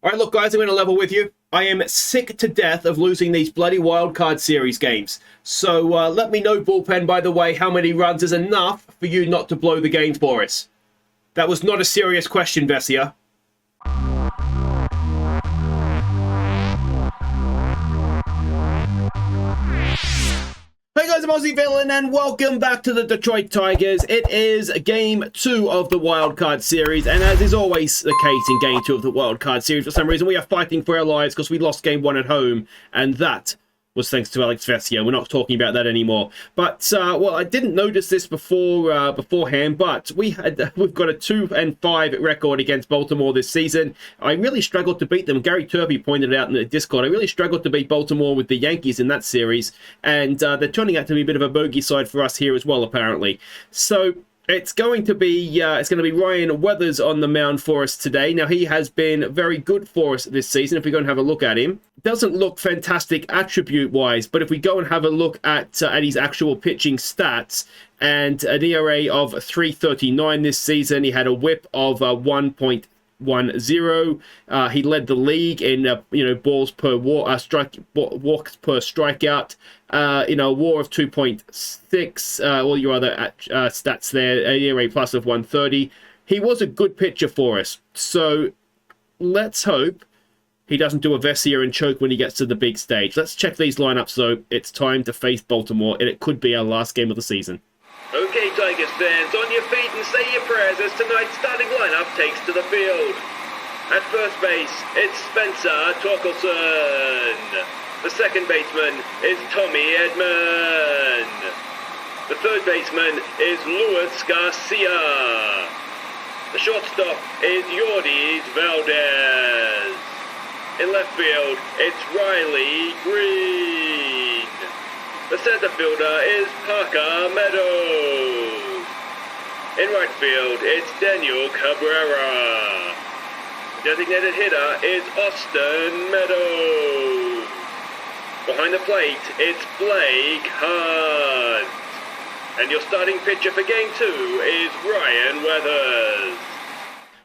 All right, look, guys, I'm going to level with you. I am sick to death of losing these bloody Wildcard Series games. So let me know, Bullpen, by the way, how many runs is enough for you not to blow the game for us? That was not a serious question, Vessia. Hey guys, I'm Aussie Villain and welcome back to the Detroit Tigers. It is game 2 of the Wildcard Series, and as is always the case in game 2 of the Wildcard Series, for some reason we are fighting for our lives because we lost game 1 at home, and that was thanks to Alex Vessia. We're not talking about that anymore. But, well, I didn't notice this beforehand, but we've got a 2-5 record against Baltimore this season. I really struggled to beat them. Gary Turpy pointed it out in the Discord. I really struggled to beat Baltimore with the Yankees in that series, and they're turning out to be a bit of a bogey side for us here as well, apparently. So it's going to be Ryan Weathers on the mound for us today. Now, he has been very good for us this season. If we go and have a look at him, doesn't look fantastic attribute-wise, but if we go and have a look at his actual pitching stats, and an ERA of 3.39 this season, he had a WHIP of 1.10. He led the league in balls per walks per strikeout. A WAR of 2.6. All your other stats there. ERA plus of 130. He was a good pitcher for us. So let's hope he doesn't do a Vessia and choke when he gets to the big stage. Let's check these lineups though. It's time to face Baltimore, and it could be our last game of the season. Okay, Tigers fans, on your feet and say your prayers as tonight's starting lineup takes to the field. At first base, it's Spencer Torkelson. The second baseman is Tommy Edman. The third baseman is Luis Garcia. The shortstop is Yordis Valdez. In left field, it's Riley Green. The center fielder is Parker Meadows. In right field, it's Daniel Cabrera. Designated hitter is Austin Meadows. Behind the plate, it's Blake Hunt. And your starting pitcher for game 2 is Ryan Weathers.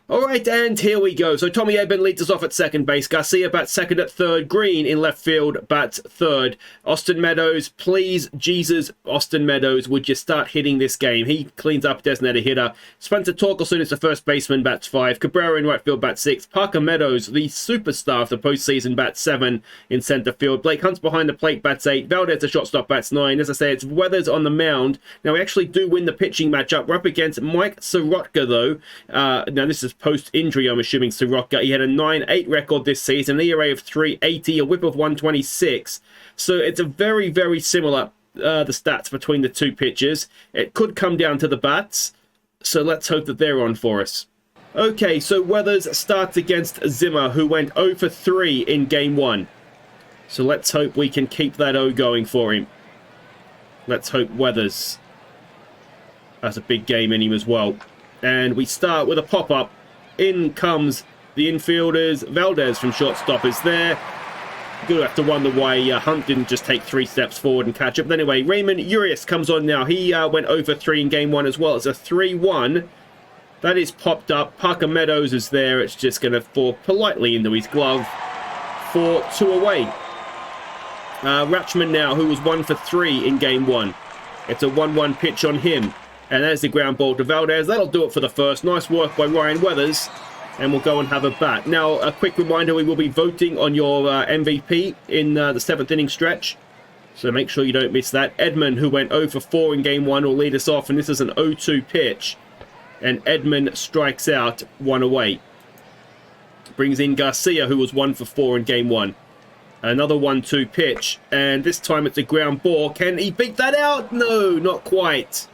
All right, and here we go. So Tommy Edman leads us off at second base. Garcia bats second at third. Green in left field bats third. Austin Meadows, please, Jesus, Austin Meadows, would you start hitting this game? He cleans up designated hitter. Spencer Torkelson is the first baseman, bats 5. Cabrera in right field, bats 6. Parker Meadows, the superstar of the postseason, bats 7 in center field. Blake Hunt's behind the plate, bats 8. Valdez, the shortstop, bats 9. As I say, it's Weathers on the mound. Now, we actually do win the pitching matchup. We're up against Mike Soroka, though. Now, this is post-injury, I'm assuming, Soroka. He had a 9-8 record this season, an ERA of 3.80, a WHIP of 126. So it's a very, very similar, the stats between the two pitchers. It could come down to the bats, so let's hope that they're on for us. Okay, so Weathers starts against Zimmer, who went 0 for 3 in game 1. So let's hope we can keep that O going for him. Let's hope Weathers has a big game in him as well. And we start with a pop-up. In comes the infielders. Valdez from shortstop is there. Gonna have to wonder why Hunt didn't just take 3 steps forward and catch up. But anyway, Raymond Urias comes on now. He went over 3 in game 1 as well. It's a 3-1. That is popped up. Parker Meadows is there. It's just going to fall politely into his glove for 2 away. Rachman now, who was 1 for 3 in game 1. It's a 1-1 pitch on him. And there's the ground ball to Valdez. That'll do it for the first. Nice work by Ryan Weathers. And we'll go and have a bat. Now, a quick reminder, we will be voting on your MVP in the 7th inning stretch. So make sure you don't miss that. Edman, who went 0 for 4 in game 1, will lead us off. And this is an 0-2 pitch. And Edman strikes out 1 away. Brings in Garcia, who was 1 for 4 in game 1. Another 1-2 pitch. And this time it's a ground ball. Can he beat that out? No, not quite.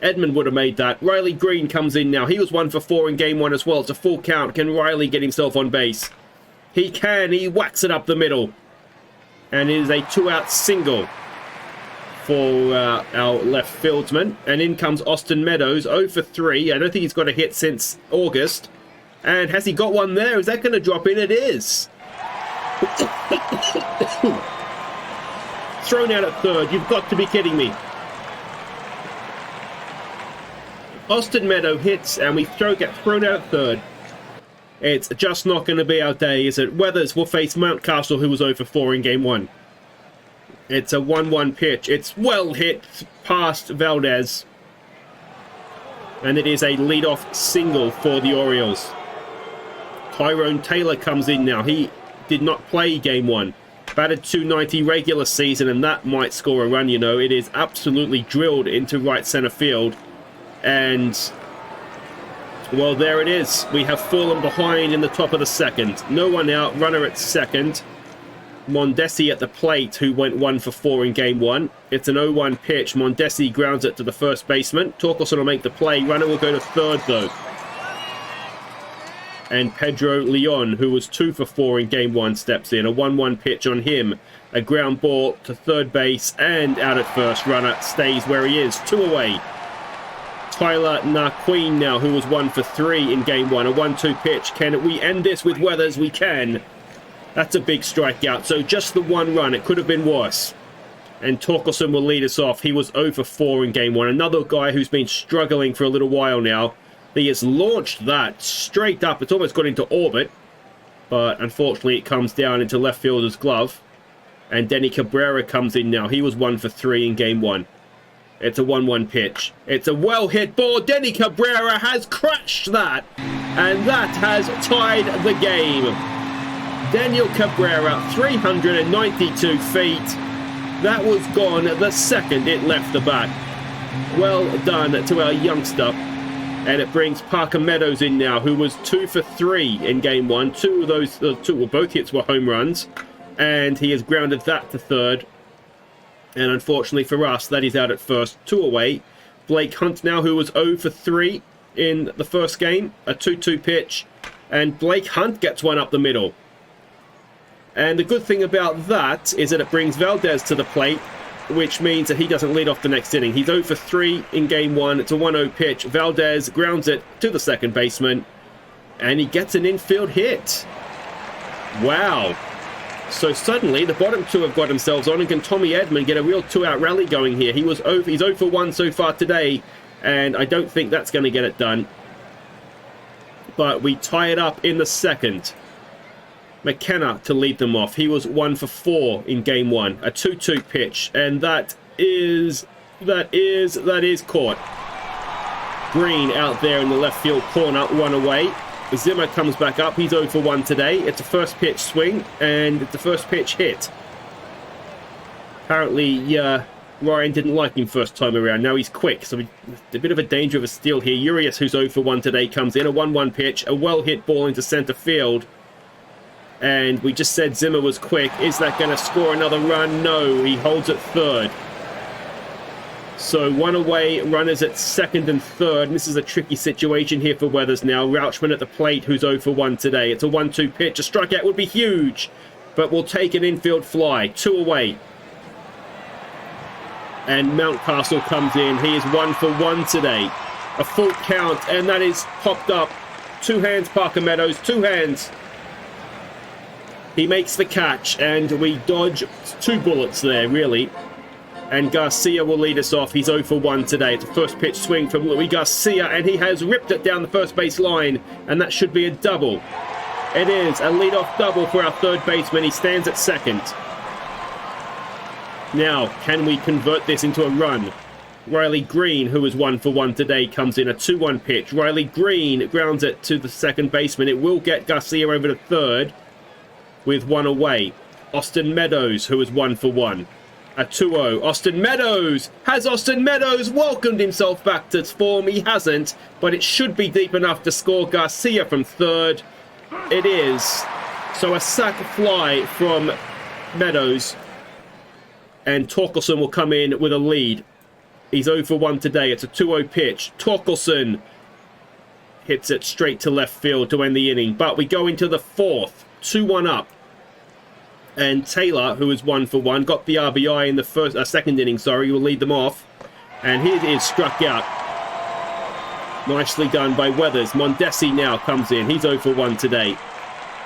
Edman would have made that. Riley Green comes in now. He was 1 for 4 in game 1 as well. It's a full count. Can Riley get himself on base? He can. He whacks it up the middle. And it is a 2-out single for our left fieldsman. And in comes Austin Meadows, 0 for 3. I don't think he's got a hit since August. And has he got one there? Is that going to drop in? It is. Thrown out at third. You've got to be kidding me. Austin Meadow hits, and we get thrown out at third. It's just not going to be our day, is it? Weathers will face Mountcastle, who was 0 for 4 in Game 1. It's a 1-1 pitch. It's well hit past Valdez. And it is a leadoff single for the Orioles. Tyrone Taylor comes in now. He did not play Game 1. Batted .290 regular season, and that might score a run, you know. It is absolutely drilled into right center field. And, well, there it is. We have fallen behind in the top of the second. No one out. Runner at second. Mondesi at the plate, who went 1 for 4 in Game 1. It's an 0-1 pitch. Mondesi grounds it to the first baseman. Torkelson will make the play. Runner will go to third, though. And Pedro Leon, who was 2 for 4 in Game 1, steps in. A 1-1 pitch on him. A ground ball to third base and out at first. Runner stays where he is. 2 away. Tyler Narqueen now, who was 1 for 3 in Game 1. A 1-2 pitch. Can we end this with Weathers? We can. That's a big strikeout. So just the 1 run. It could have been worse. And Torkelson will lead us off. He was 0 for 4 in Game 1. Another guy who's been struggling for a little while now. He has launched that straight up. It's almost got into orbit. But unfortunately it comes down into left fielder's glove. And Denny Cabrera comes in now. He was 1 for 3 in Game 1. It's a 1-1 pitch. It's a well-hit ball. Denny Cabrera has crashed that. And that has tied the game. Daniel Cabrera, 392 feet. That was gone the second it left the bat. Well done to our youngster. And it brings Parker Meadows in now, who was 2 for 3 in Game 1. Both hits were home runs. And he has grounded that to third. And unfortunately for us, that is out at first. 2 away. Blake Hunt now, who was 0 for 3 in the first game. A 2-2 pitch. And Blake Hunt gets one up the middle. And the good thing about that is that it brings Valdez to the plate, which means that he doesn't lead off the next inning. He's 0 for 3 in Game 1. It's a 1-0 pitch. Valdez grounds it to the second baseman. And he gets an infield hit. Wow. So suddenly, the bottom two have got themselves on, and can Tommy Edman get a real 2-out rally going here? He's 0 for 1 so far today, and I don't think that's going to get it done. But we tie it up in the second. McKenna to lead them off. He was 1 for 4 in Game 1. A 2-2 pitch, and that is caught. Green out there in the left field corner, 1 away. Zimmer comes back up. He's 0 for 1 today. It's a first pitch swing, and it's a first pitch hit. Apparently, Ryan didn't like him first time around. Now he's quick, so a bit of a danger of a steal here. Urias, who's 0 for 1 today, comes in. A 1-1 pitch, a well-hit ball into center field. And we just said Zimmer was quick. Is that going to score another run? No, he holds at third. So 1 away, runners at second and third. And this is a tricky situation here for Weathers now. Rauchman at the plate, who's 0 for 1 today. It's a 1-2 pitch. A strikeout would be huge, but we'll take an infield fly. 2 away. And Mountcastle comes in. He is 1 for 1 today. A full count, and that is popped up. 2 hands, Parker Meadows. 2 hands. He makes the catch, and we dodge 2 bullets there, really. And Garcia will lead us off. He's 0 for 1 today. It's a first pitch swing from Luis Garcia, and he has ripped it down the first base line, and that should be a double. It is a leadoff double for our third baseman. He stands at second. Now, can we convert this into a run? Riley Green, who is 1 for 1 today, comes in. A 2-1 pitch. Riley Green grounds it to the second baseman. It will get Garcia over to third with 1 away. Austin Meadows, who is 1 for 1. A 2-0. Austin Meadows! Has Austin Meadows welcomed himself back to form? He hasn't, but it should be deep enough to score. Garcia from third. It is. So a sac fly from Meadows. And Torkelson will come in with a lead. He's 0 for 1 today. It's a 2-0 pitch. Torkelson hits it straight to left field to end the inning. But we go into the fourth. 2-1 up. And Taylor, who is 1 for 1, got the RBI in the second inning. Sorry, will lead them off. And he is struck out. Nicely done by Weathers. Mondesi now comes in. He's 0 for 1 today.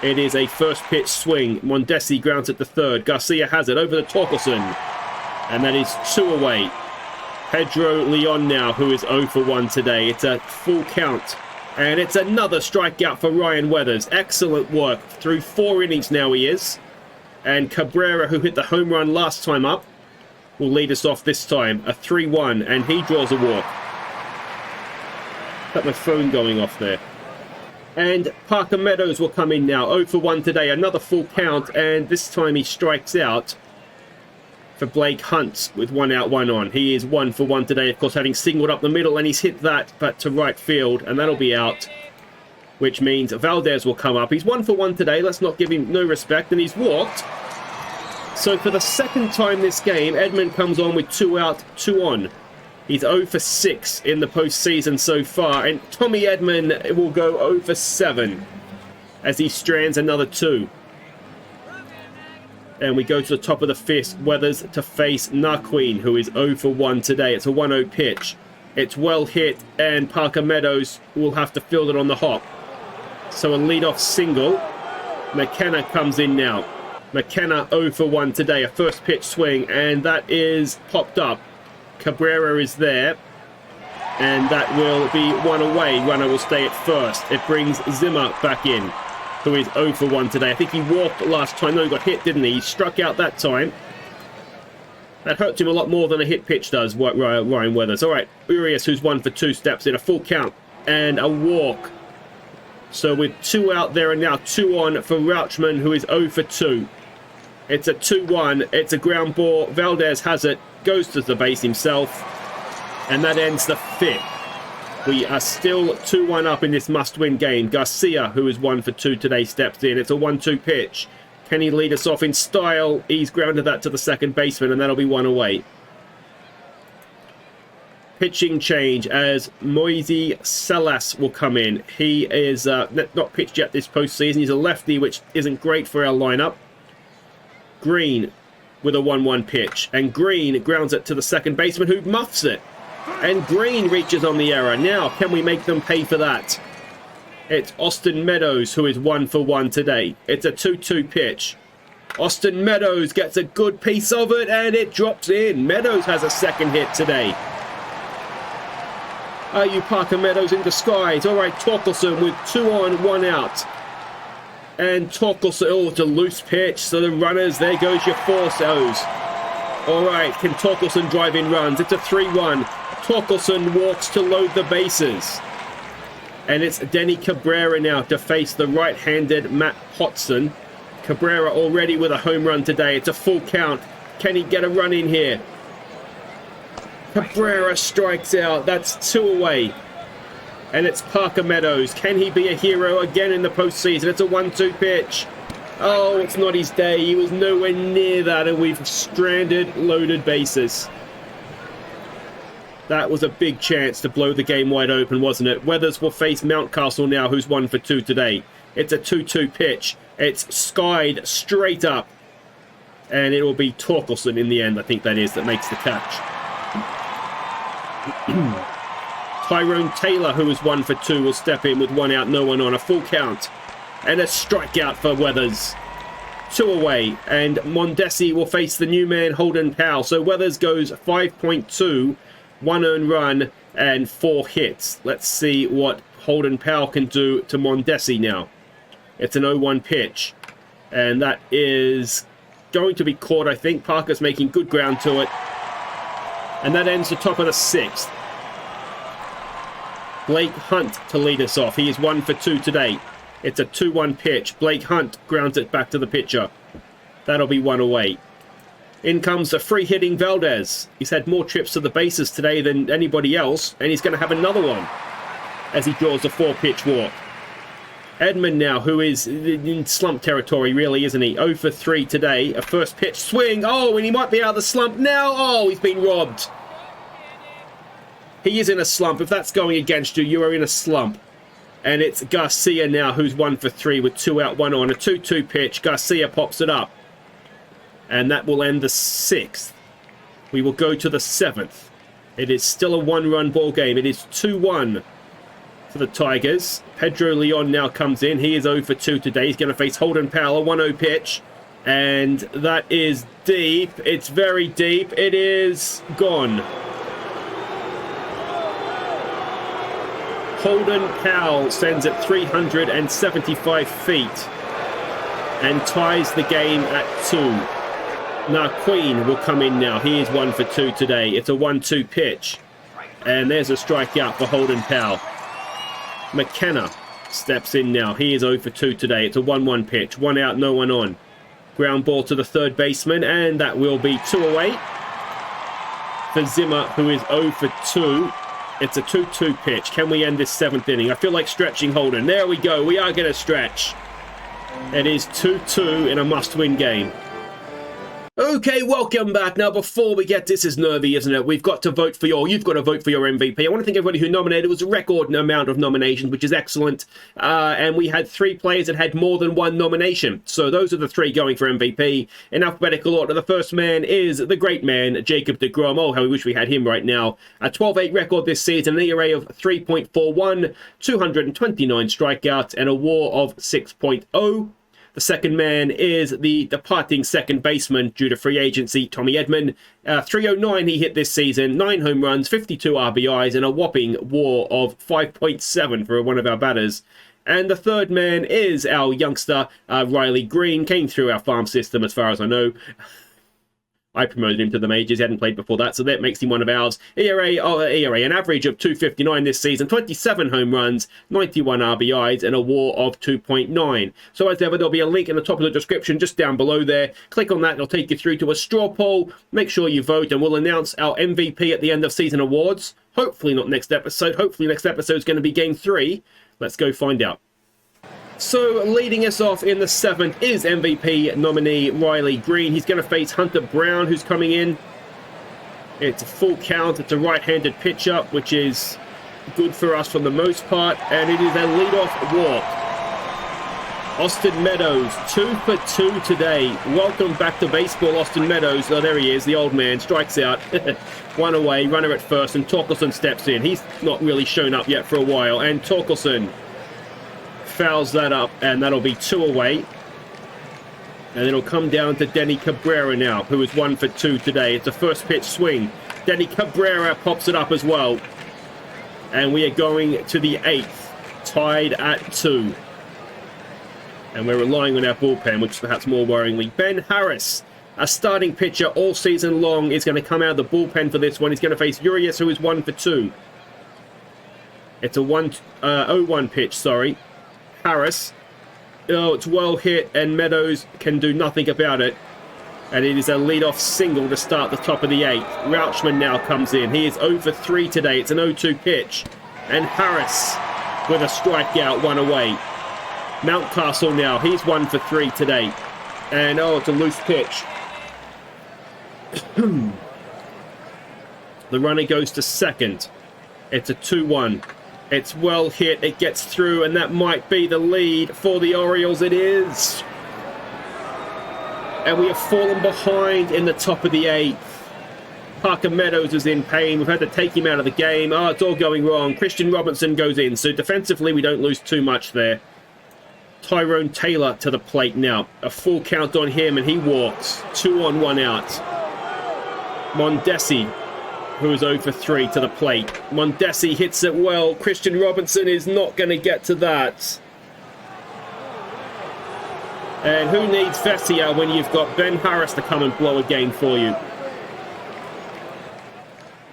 It is a first pitch swing. Mondesi grounds it to third. Garcia has it over to Torkelson. And that is 2 away. Pedro Leon now, who is 0 for 1 today. It's a full count And it's another strikeout for Ryan Weathers. Excellent work. Through 4 innings now he is. And Cabrera, who hit the home run last time up, will lead us off this time. A 3-1, and he draws a walk. Got my phone going off there. And Parker Meadows will come in now. 0 for 1 today. Another full count, and this time he strikes out for Blake Hunt with 1 out, 1 on. He is 1 for 1 today, of course, having singled up the middle, and he's hit that, but to right field, and that'll be out, which means Valdez will come up. He's 1 for 1 today. Let's not give him no respect, and he's walked. So for the second time this game, Edman comes on with 2 out, 2 on. He's 0 for 6 in the postseason so far, and Tommy Edman will go 0 for 7 as he strands another 2. And we go to the top of the 5th, Weathers to face Narqueen, who is 0 for 1 today. It's a 1-0 pitch. It's well hit, and Parker Meadows will have to field it on the hop. So a leadoff single. McKenna comes in now. McKenna 0 for 1 today, a first pitch swing, and that is popped up. Cabrera is there, and that will be 1 away. Runner will stay at first. It brings Zimmer back in, who is 0 for 1 today. I think he walked last time. No, he got hit, didn't he? He struck out that time. That hurt him a lot more than a hit pitch does, Ryan Weathers. All right, Urias, who's 1 for 2, steps in. A full count and a walk. So with 2 out there and now 2 on for Rauchman, who is 0 for 2. It's a 2-1. It's a ground ball. Valdez has it. Goes to the base himself. And that ends the 5th. We are still 2-1 up in this must-win game. Garcia, who is 1 for 2 today, steps in. It's a 1-2 pitch. Can he lead us off in style? He's grounded that to the second baseman, and that'll be 1 away. Pitching change as Moisey Salas will come in. He is not pitched yet this postseason. He's a lefty, which isn't great for our lineup. Green with a 1-1 pitch, and Green grounds it to the second baseman, who muffs it, and Green reaches on the error. Now can we make them pay for that? It's Austin Meadows, who is 1 for 1 today. It's a 2-2 pitch. Austin Meadows gets a good piece of it, and it drops in. Meadows has a second hit today. Are you Parker Meadows in disguise? All right, Torkelson with 2 on, 1 out. And Torkelson, oh, it's a loose pitch. So the runners, there goes your Force-O's. All right, can Torkelson drive in runs? It's a 3-1. Torkelson walks to load the bases. And it's Denny Cabrera now to face the right-handed Matt Hodson. Cabrera already with a home run today. It's a full count. Can he get a run in here? Cabrera strikes out. That's 2 away. And it's Parker Meadows. Can he be a hero again in the postseason? It's a 1-2 pitch. Oh, it's not his day. He was nowhere near that, and we've stranded loaded bases. That was a big chance to blow the game wide open, wasn't it? Weathers will face Mountcastle now, who's 1 for 2 today. It's a 2-2 pitch. It's skied straight up. And it will be Torkelson in the end, I think that is, that makes the catch. Tyrone Taylor, who is 1 for 2, will step in with 1 out, no one on. A full count. And a strikeout for Weathers. 2 away. And Mondesi will face the new man, Holden Powell. So Weathers goes 5.2, 1 earned run, and 4 hits. Let's see what Holden Powell can do to Mondesi now. It's an 0-1 pitch. And that is going to be caught, I think. Parker's making good ground to it. And that ends the top of the 6th. Blake Hunt to lead us off. He is 1 for 2 today. It's a 2-1 pitch. Blake Hunt grounds it back to the pitcher. That'll be 1 away. In comes the free-hitting Valdez. He's had more trips to the bases today than anybody else, and he's going to have another one as he draws a 4-pitch walk. Edman now, who is in slump territory, really, isn't he? 0 for 3 today. A first pitch swing. Oh, and he might be out of the slump now. Oh, he's been robbed. He is in a slump. If that's going against you, you are in a slump. And it's Garcia now, who's 1 for 3 with 2 out, 1 on. A 2-2 pitch. Garcia pops it up. And that will end the 6th. We will go to the 7th. It is still a 1-run ball game. It is 2-1 for the Tigers. Pedro Leon now comes in. He is 0 for 2 today. He's going to face Holden Powell, a 1-0 pitch. And that is deep. It's very deep. It is gone. Holden Powell sends it 375 feet and ties the game at 2. Now Queen will come in now. He is 1 for 2 today. It's a 1-2 pitch. And there's a strikeout for Holden Powell. McKenna steps in now. He is 0 for 2 today. It's a 1-1 pitch. 1 out, no one on. Ground ball to the third baseman, and that will be 2 away for Zimmer, who is 0 for 2. It's a 2-2 pitch. Can we end this 7th inning? I feel like stretching Holden. There we go. We are going to stretch. It is 2-2 in a must-win game. Okay, welcome back. Now, before we get this is nervy, isn't it? You've got to vote for your MVP. I want to thank everybody who nominated. It was a record amount of nominations, which is excellent. And we had 3 players that had more than 1 nomination. So those are the 3 going for MVP. In alphabetical order, the first man is the great man, Jacob deGrom. Oh, how we wish we had him right now. A 12-8 record this season, an ERA of 3.41, 229 strikeouts, and a WAR of 6.0. The second man is the departing second baseman due to free agency, Tommy Edman. 309 he hit this season, 9 home runs, 52 RBIs, and a whopping WAR of 5.7 for one of our batters. And the third man is our youngster, Riley Green. Came through our farm system as far as I know. I promoted him to the majors. He hadn't played before that, so that makes him one of ours. ERA, an average of 2.59 this season, 27 home runs, 91 RBIs, and a WAR of 2.9. So as ever, there'll be a link in the top of the description just down below there. Click on that, it'll take you through to a straw poll. Make sure you vote, and we'll announce our MVP at the end of season awards. Hopefully not next episode. Hopefully next episode is going to be Game 3. Let's go find out. So, leading us off in the 7th is MVP nominee Riley Green. He's going to face Hunter Brown, who's coming in. It's a full count. It's a right-handed pitch-up, which is good for us for the most part. And it is a leadoff walk. Austin Meadows, 2 for 2 today. Welcome back to baseball, Austin Meadows. Oh, there he is, the old man. Strikes out. 1 away, runner at first, and Torkelson steps in. He's not really shown up yet for a while. And Torkelson fouls that up, and that'll be 2 away. And it'll come down to Denny Cabrera now, who is 1 for 2 today. It's a first pitch swing. Denny Cabrera pops it up as well. And we are going to the 8th, tied at 2. And we're relying on our bullpen, which is perhaps more worryingly. Ben Harris, a starting pitcher all season long, is going to come out of the bullpen for this one. He's going to face Urias, who is 1 for 2. It's a 0-1 pitch, sorry. Harris. Oh, it's well hit, and Meadows can do nothing about it. And it is a leadoff single to start the top of the 8th. Rauchman now comes in. He is 0 for 3 today. It's an 0-2 pitch. And Harris with a strikeout, 1 away. Mountcastle now. He's 1 for 3 today. And, oh, it's a loose pitch. The runner goes to second. It's a 2-1. It's well hit, it gets through, and that might be the lead for the Orioles. It is. And we have fallen behind in the top of the 8th. Parker Meadows is in pain. We've had to take him out of the game. Oh, it's all going wrong. Christian Robinson goes in. So defensively, we don't lose too much there. Tyrone Taylor to the plate now. A full count on him, and he walks. 2 on, 1 out. Mondesi, who is 0 for 3 to the plate. Mondesi hits it well. Christian Robinson is not going to get to that. And who needs Vesia when you've got Ben Harris to come and blow a game for you?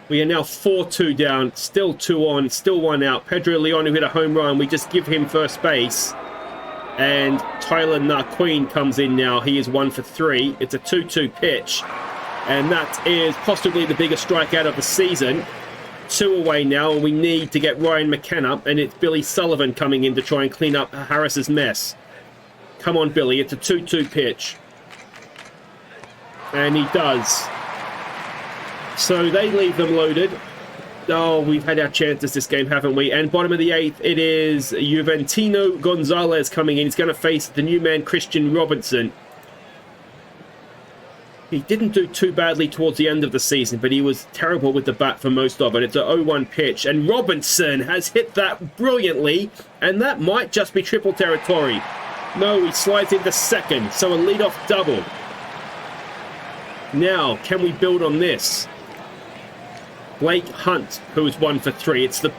We are now 4-2 down. Still 2 on. Still 1 out. Pedro Leon, who hit a home run. We just give him first base. And Tyler Narqueen comes in now. He is 1 for 3. It's a 2-2 pitch. And that is possibly the biggest strikeout of the season. 2 away now, and we need to get Ryan McKenna, and it's Billy Sullivan coming in to try and clean up Harris's mess. Come on, Billy. It's a 2-2 pitch. And he does. So they leave them loaded. Oh, we've had our chances this game, haven't we? And bottom of the 8th, it is Juventino Gonzalez coming in. He's going to face the new man, Christian Robinson. He didn't do too badly towards the end of the season, but he was terrible with the bat for most of it. It's an 0-1 pitch, and Robinson has hit that brilliantly, and that might just be triple territory. No, he slides into second, so a leadoff double. Now, can we build on this? Blake Hunt, who is 1 for 3. It's the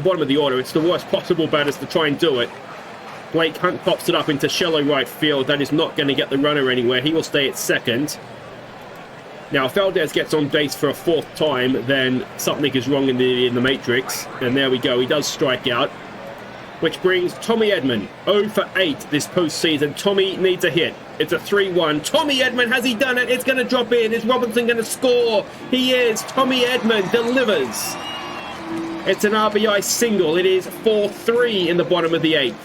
bottom of the order. It's the worst possible batters to try and do it. Blake Hunt pops it up into shallow right field. That is not going to get the runner anywhere. He will stay at second. Now, if Valdez gets on base for a 4th time, then something is wrong in the matrix. And there we go. He does strike out. Which brings Tommy Edman 0 for 8 this postseason. Tommy needs a hit. It's a 3-1. Tommy Edman, has he done it? It's going to drop in. Is Robinson going to score? He is. Tommy Edman delivers. It's an RBI single. It is 4-3 in the bottom of the 8th.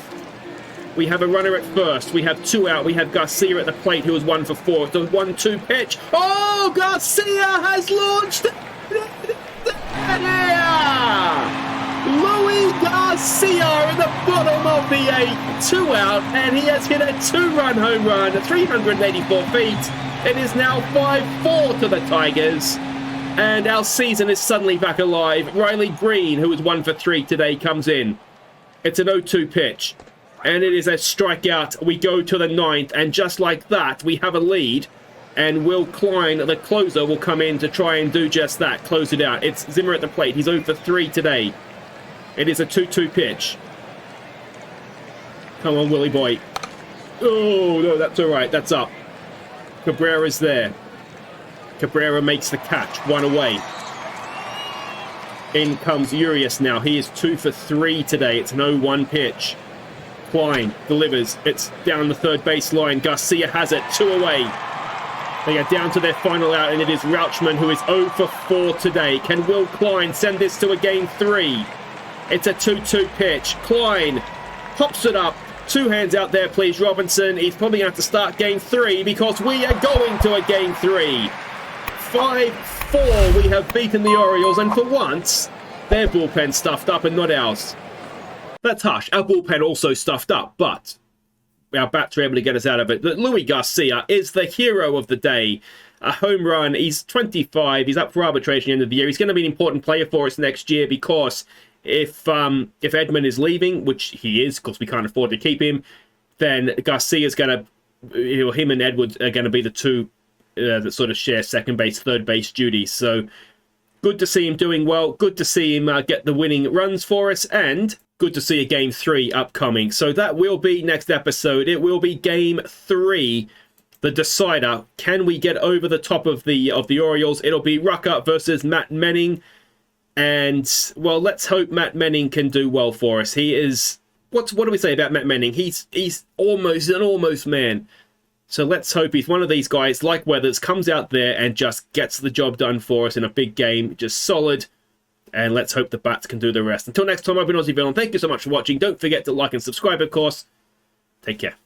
We have a runner at first. We have 2 out. We have Garcia at the plate, who was 1 for 4. It's a 1-2 pitch. Oh, Garcia has launched. Louis Garcia in the bottom of the 8th, 2 out, and he has hit a 2-run home run, 384 feet. It is now 5-4 to the Tigers, and our season is suddenly back alive. Riley Green, who was 1 for 3 today, comes in. It's an 0-2 pitch, and it is a strikeout. We go to the 9th, and just like that, we have a lead. And Will Klein, the closer, will come in to try and do just that, close it out. It's Zimmer at the plate. He's 0 for 3 today. It is a 2-2 pitch. Come on, Willie boy. Oh, no, that's all right. That's up. Cabrera's there. Cabrera makes the catch. 1 away. In comes Urias now. He is 2 for 3 today. It's an 0-1 pitch. Klein delivers. It's down the third base line. Garcia has it. 2 away. They are down to their final out, and it is Rauchman, who is 0 for 4 today. Can Will Klein send this to a game 3? It's a 2-2 pitch. Klein pops it up. 2 hands out there, please, Robinson. He's probably going to have to start game 3 because we are going to a game 3. 5-4, we have beaten the Orioles, and for once, their bullpen stuffed up and not ours. That's harsh. Our bullpen also stuffed up, but our bats are able to get us out of it. But Louis Garcia is the hero of the day. A home run. He's 25. He's up for arbitration at the end of the year. He's going to be an important player for us next year because if Edman is leaving, which he is, because we can't afford to keep him, then Garcia's going to, him and Edwards are going to be the 2 that sort of share second base, third base duties. So good to see him doing well. Good to see him get the winning runs for us, and good to see a game 3 upcoming. So that will be next episode. It will be game 3, the decider. Can we get over the top of the Orioles? It'll be Rucker versus Matt Menning. And, well, let's hope Matt Menning can do well for us. He is... What do we say about Matt Menning? He's almost an almost man. So let's hope he's one of these guys, like Weathers, comes out there and just gets the job done for us in a big game. Just solid. And let's hope the bats can do the rest. Until next time, I've been Aussie Villain. Thank you so much for watching. Don't forget to like and subscribe, of course. Take care.